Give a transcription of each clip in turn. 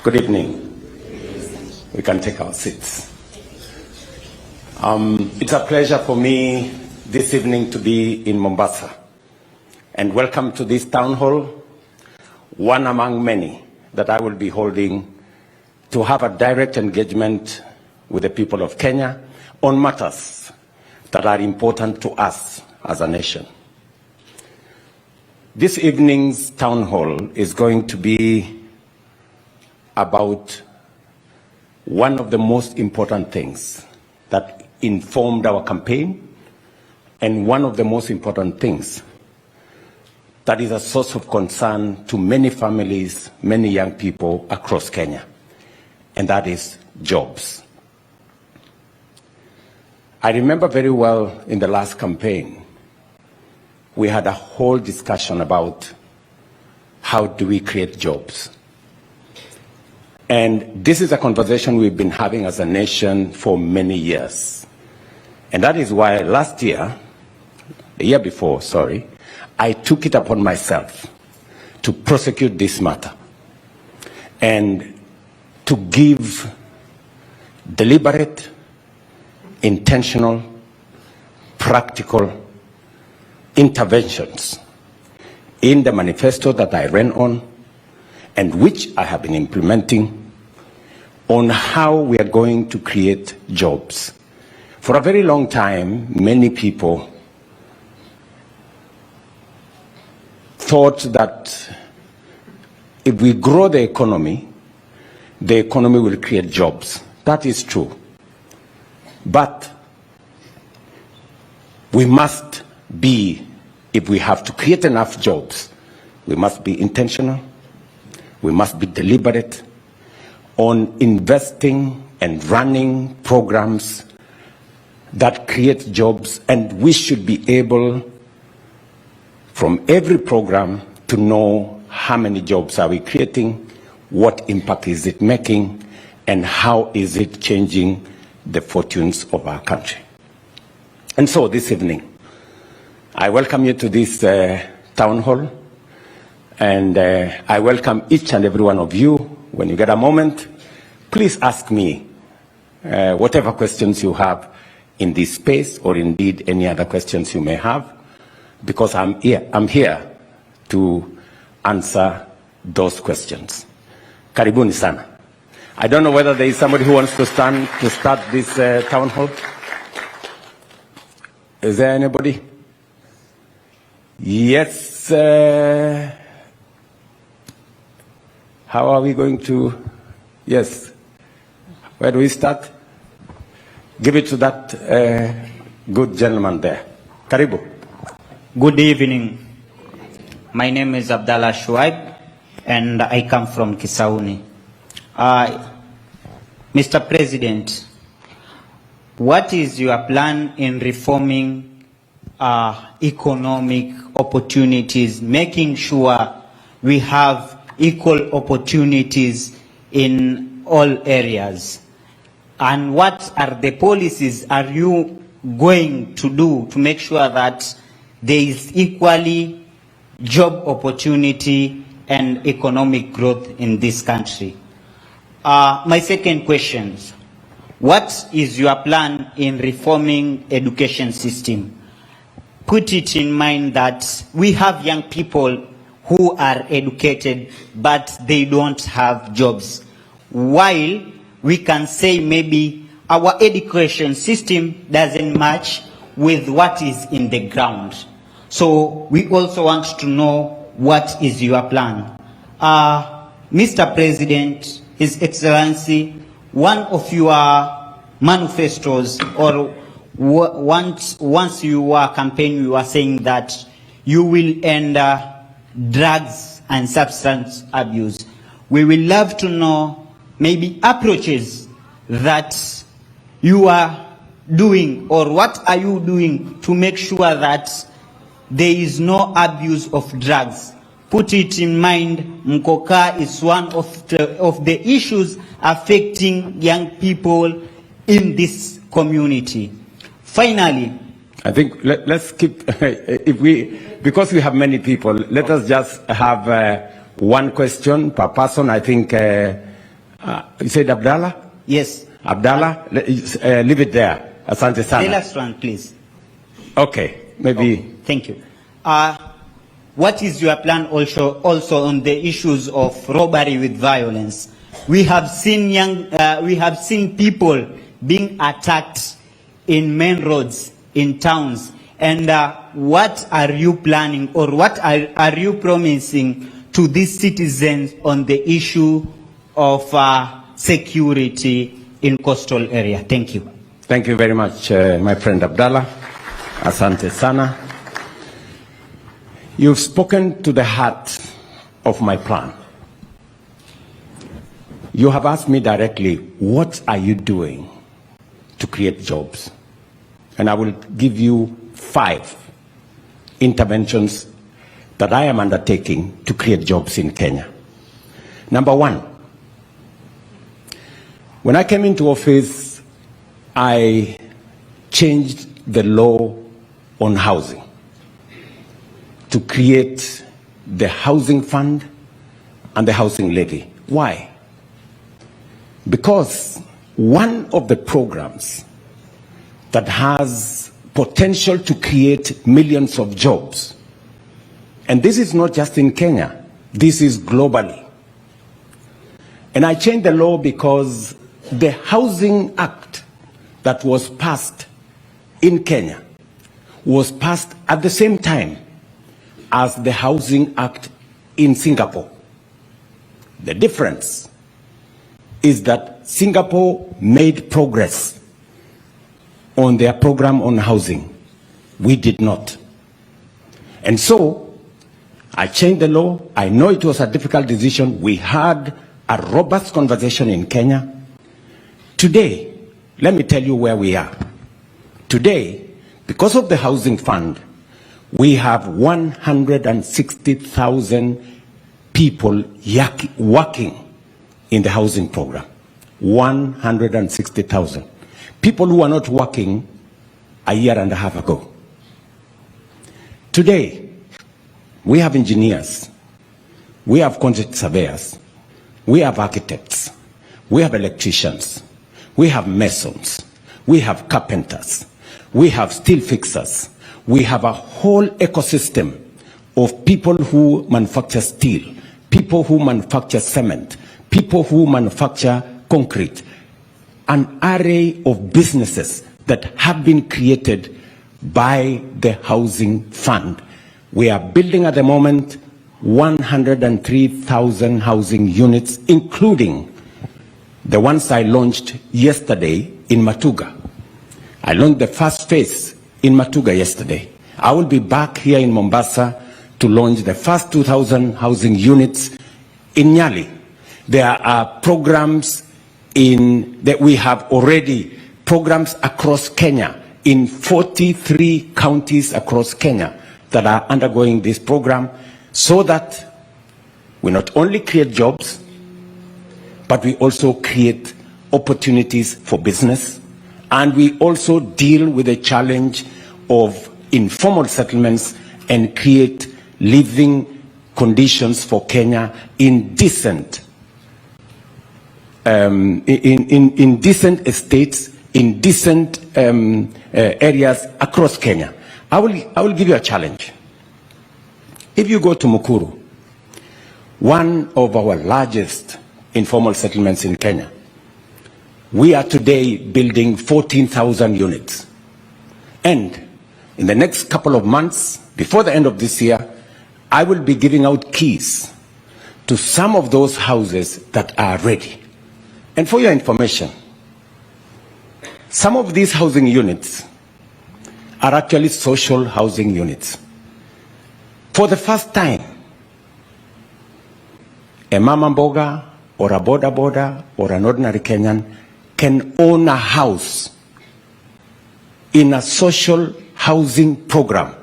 Good evening. We can take our seats. It's a pleasure for me this evening to be in Mombasa. And welcome to this town hall, one among many that I will be holding to have a direct engagement with the people of Kenya on matters that are important to us as a nation. This evening's town hall is going to be about one of the most important things that informed our campaign and one of the most important things that is a source of concern to many families, many young people across Kenya, and that is jobs. I remember very well in the last campaign, we had a whole discussion about how do we create jobs. And this is a conversation we've been having as a nation for many years. And that is why last year, the year before, sorry, I took it upon myself to prosecute this matter and to give deliberate, intentional, practical interventions in the manifesto that I ran on and which I have been implementing on how we are going to create jobs. For a very long time, many people thought that if we grow the economy will create jobs. That is true. But we must be, if we have to create enough jobs, we must be intentional, we must be deliberate on investing and running programs that create jobs, and we should be able, from every program, to know how many jobs are we creating, what impact is it making, and how is it changing the fortunes of our country. And so this evening, I welcome you to this town hall, and I welcome each and every one of you. When you get a moment, please ask me whatever questions you have in this space, or indeed any other questions you may have, because I'm here to answer those questions. Karibuni sana. I don't know whether there is somebody who wants to stand to start this town hall. Is there anybody? Yes. How are we going to? Yes. Where do we start? Give it to that good gentleman there. Karibu. Good evening. My name is Abdallah Shuaib, and I come from Kisauni. Mr. President, what is your plan in reforming economic opportunities, making sure we have equal opportunities in all areas? And what are the policies are you going to do to make sure that there is equally job opportunity and economic growth in this country? My second question, what is your plan in reforming education system? Put it in mind that we have young people who are educated, but they don't have jobs. While we can say maybe our education system doesn't match with what is in the ground. So we also want to know what is your plan. Mr. President, His Excellency, one of your manifestos, or once you were campaigning, you were saying that you will end drugs and substance abuse. We will love to know maybe approaches that you are doing, or what are you doing to make sure that there is no abuse of drugs. Put it in mind, Mkoka is one of the issues affecting young people in this community. Finally, I think let's keep, because we have many people, let us just have one question per person. I think You said Abdallah? Yes. Abdallah, leave it there. Asante sana. The last one, please. Okay, maybe. Oh, thank you. What is your plan also on the issues of robbery with violence? We have seen people being attacked in main roads, in towns. And what are you planning, or what are you promising to these citizens on the issue of security in coastal area? Thank you. Thank you very much, my friend Abdallah. Asante sana. You've spoken to the heart of my plan. You have asked me directly, what are you doing to create jobs? And I will give you 5 interventions that I am undertaking to create jobs in Kenya. Number 1, when I came into office, I changed the law on housing to create the housing fund and the housing levy. Why? Because one of the programs that has potential to create millions of jobs, and this is not just in Kenya, this is globally. And I changed the law because the Housing Act that was passed in Kenya was passed at the same time as the Housing Act in Singapore. The difference is that Singapore made progress on their program on housing. We did not. And so I changed the law. I know it was a difficult decision. We had a robust conversation in Kenya. Today, let me tell you where we are. Today, because of the housing fund, we have 160,000 people working in the housing program. 160,000. People who are not working a year and a half ago. Today, we have engineers, we have quantity surveyors, we have architects, we have electricians, we have masons, we have carpenters, we have steel fixers, we have a whole ecosystem of people who manufacture steel, people who manufacture cement, people who manufacture concrete, an array of businesses that have been created by the housing fund. We are building at the moment 103,000 housing units, including the ones I launched yesterday in Matuga. I launched the first phase in Matuga yesterday. I will be back here in Mombasa to launch the first 2,000 housing units in Nyali. There are programs that we have already, programs across Kenya, in 43 counties across Kenya that are undergoing this program, so that we not only create jobs, but we also create opportunities for business, and we also deal with the challenge of informal settlements and create living conditions for Kenya in decent decent estates, in decent areas across Kenya. I will give you a challenge. If you go to Mukuru, one of our largest informal settlements in Kenya, we are today building 14,000 units. And in the next couple of months, before the end of this year, I will be giving out keys to some of those houses that are ready. And for your information, some of these housing units are actually social housing units. For the first time, a mama mboga or a boda boda or an ordinary Kenyan can own a house in a social housing program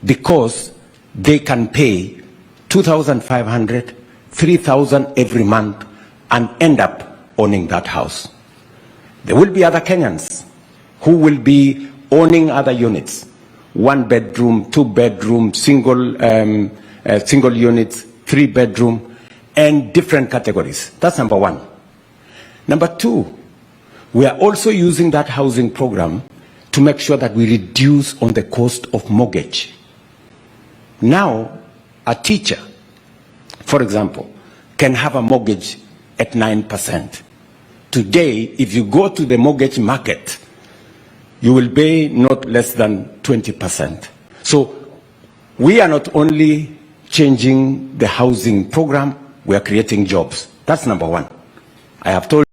because they can pay 2,500, 3,000 every month and end up owning that house. There will be other Kenyans who will be owning other units, 1 bedroom, 2 bedroom, single units, 3 bedroom, and different categories. That's number one. Number two, we are also using that housing program to make sure that we reduce on the cost of mortgage. Now, a teacher, for example, can have a mortgage at 9%. Today, if you go to the mortgage market, you will pay not less than 20%. So we are not only changing the housing program, we are creating jobs. That's number one. I have told